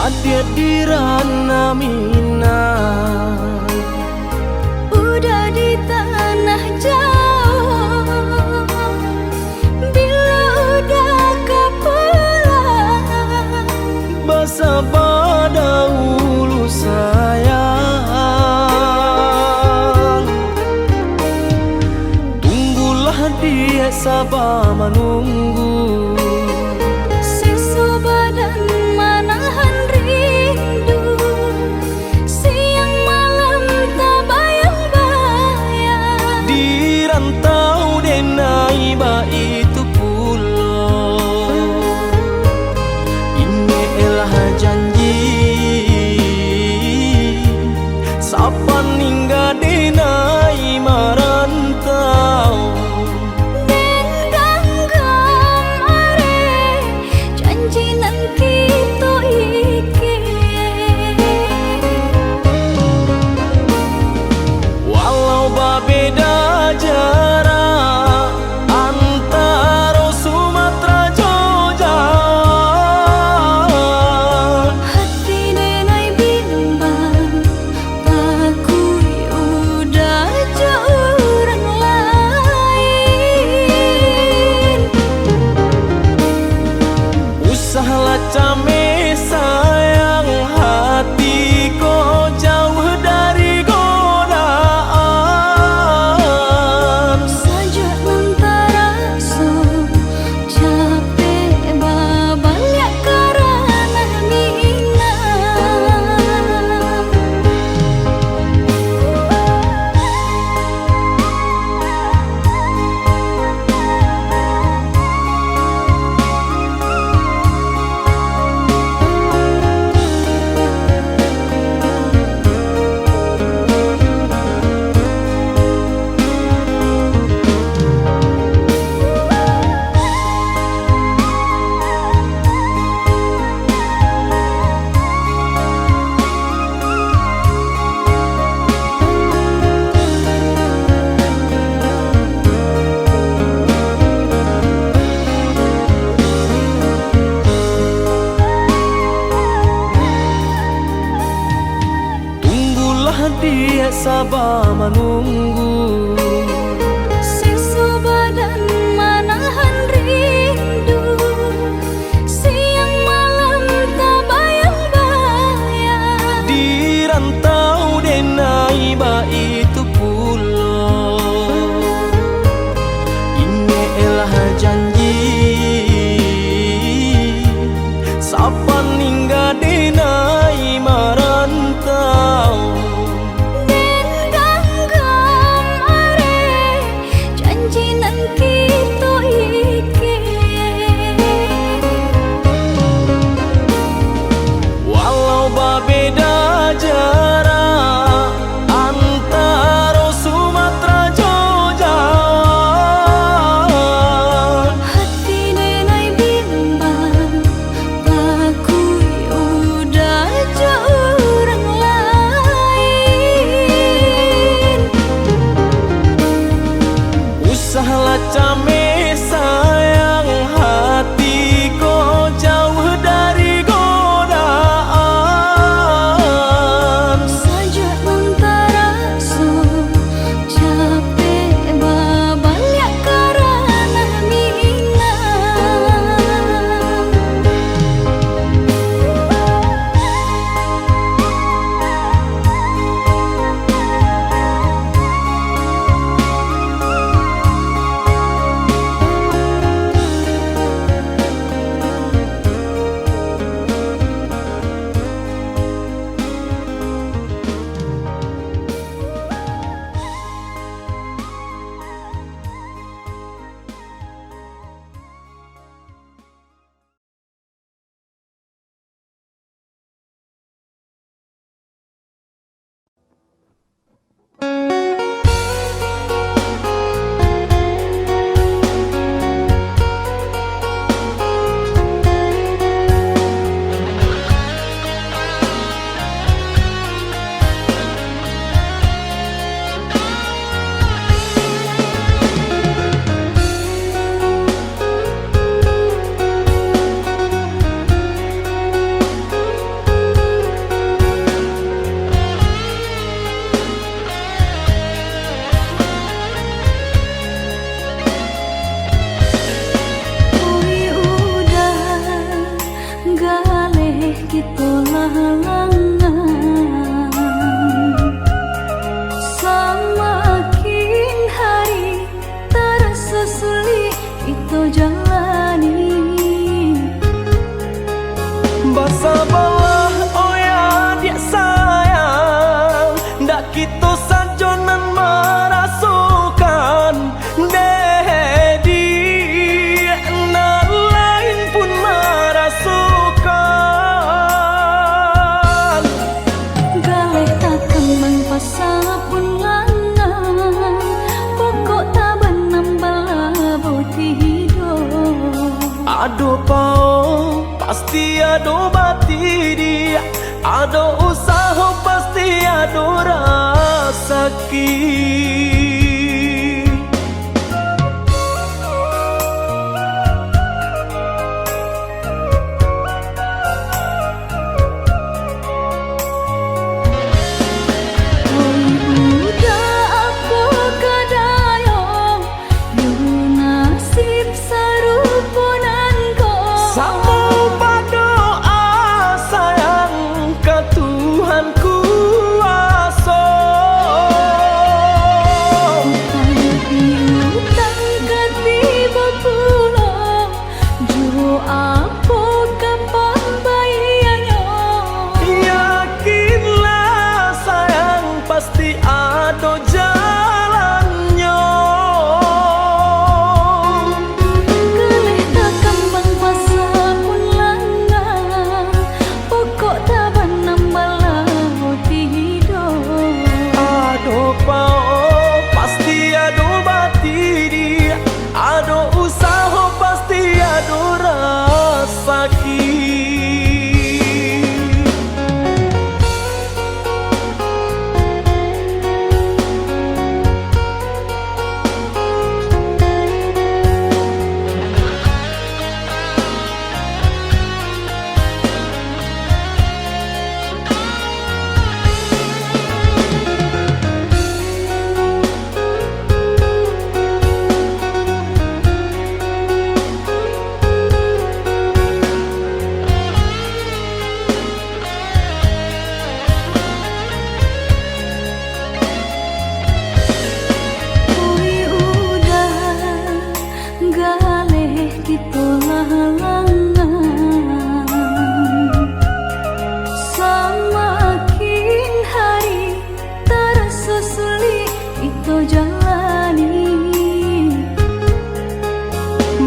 Hadir di ranah Minang, udah di tanah jauh. Bila udah kau pulang, basa pada ulu sayang. Tunggulah dia sabar menunggu. Seso badan manahan rindu, siang malam tak bayang-bayang. Di rantau denai ba itu pulau, ini elah janji. Sapa ningga denai marantau. Den ganggam are janji nan kita iki. Walau berbeda jarak antara Sumatera Jogja, Hati denai bimbang, takui udah jauh orang lain. usahlah came sayang, hati kau jauh dari godaan. Saja antara so capek babalik karena Minang. Tunggulah dia sabar menunggu. Seso badan manahan rindu, siang malam tak bayang-bayang. Di rantau denai ba itu pulau, ini elah janji. Sapa ningga denai marantau. Den ganggam are Bersabarlah oh ya adik sayang, ndak kita saja nan merasukan Dedi, nan lain pun merasukan. Galih tak kembang pasal pun langan, pokok tak benambal boti hidup. Ado pao pasti ado bati dia, ado usaha pasti ado rasaki.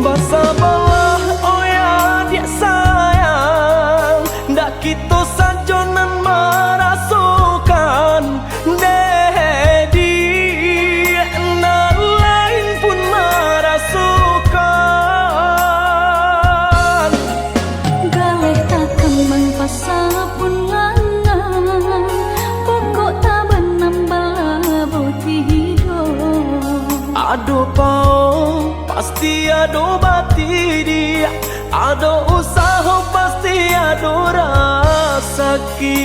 Bersabarlah oh ya adik sayang, ndak kita saja nan merasukan Dedi, nan lain pun merasukan. Galih tak kembang pasal pun langan, pokok tak benambal boti hidup. Ado pao pasti ado bati dia, ado usaha pasti ado rasaki.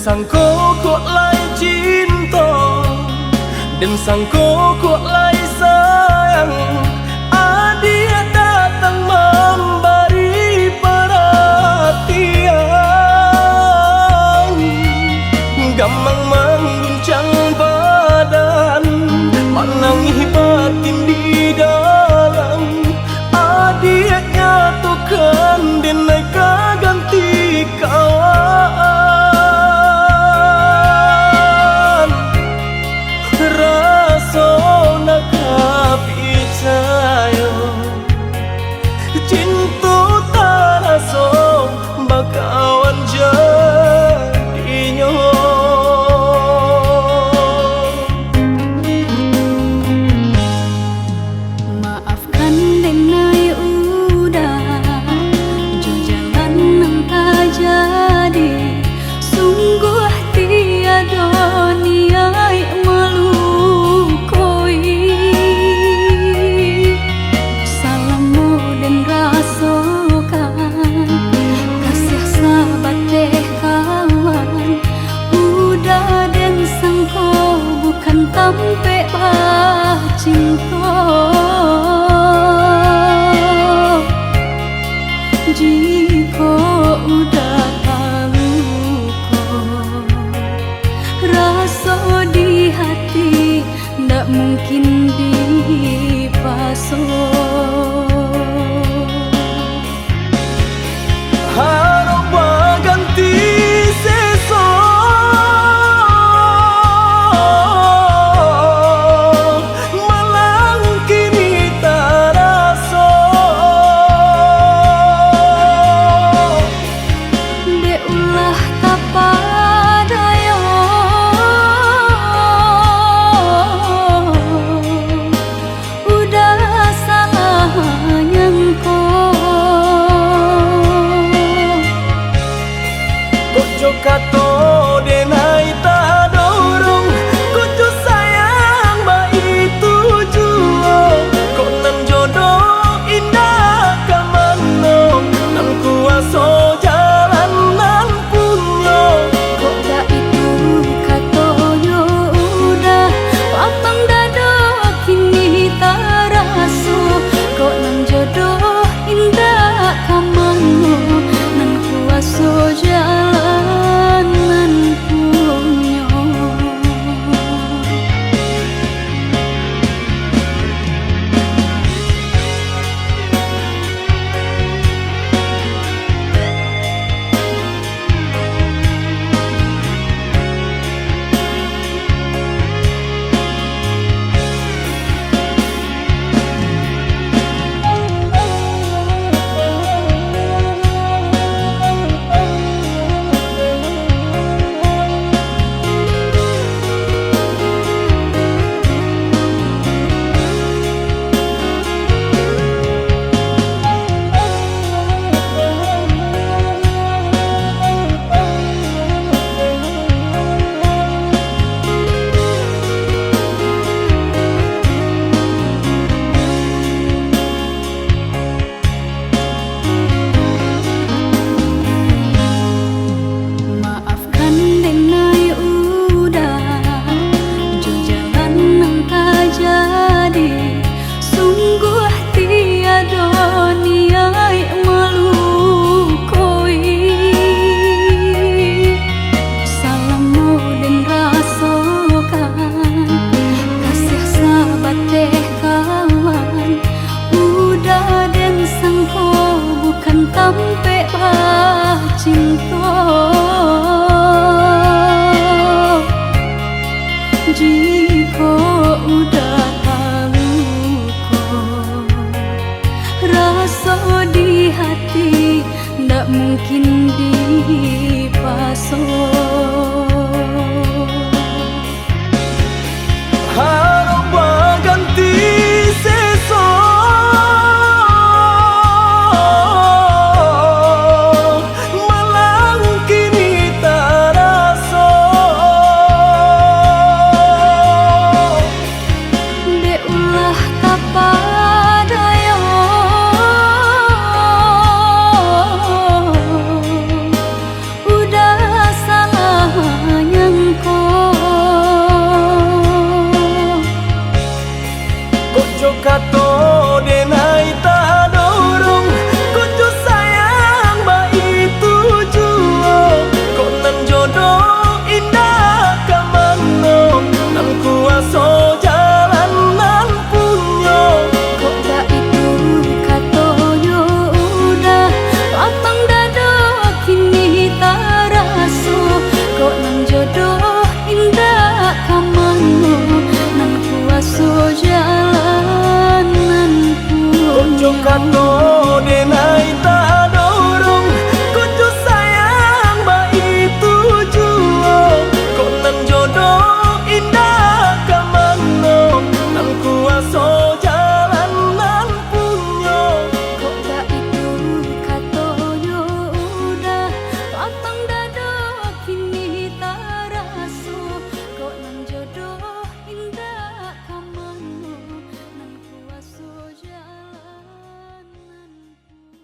sangko kok lai cinta, dan sangko kok lai sayang. Dia datang memberi perhatian, gampang mengguncang badan, menangis batin di dalam. Dia nyatukan denai ganti kawan, rasa nak percaya cinta tak rasa bakawan jadinya. Maafkan denai udah jo jalan nang tak jadi, sungguh tiada niat melukoi. Salahmu dan rasakan kasih sahabat deh kawan, udah dan sangko bukan tampe cinta. Jika udah tahu kok rasa di hati, ndak mungkin dipasok. Harap ganti sesok, malang kini tak rasa. Dek ulah tak padaya, udah salah nyangko. Kojo kato denai tak dorong, kojo sayang ba itu jua. Kok nan jodoh indah kamano, nan kuaso jalan nan punya. Kok gak itu katonyo udah lapang dada kini tak raso. Kok nang jodoh indah kamango, nan kuaso jalan nan punya. Maafkan denai udah jo jalan nang tak jadi, sungguh tiada niat melukoi. Salahmu dan rasakan kasih sahabat deh kawan, udah dan sangko bukan tampe cinta. Jika udah tahu kok rasa di hati, ndak mungkin dipasok.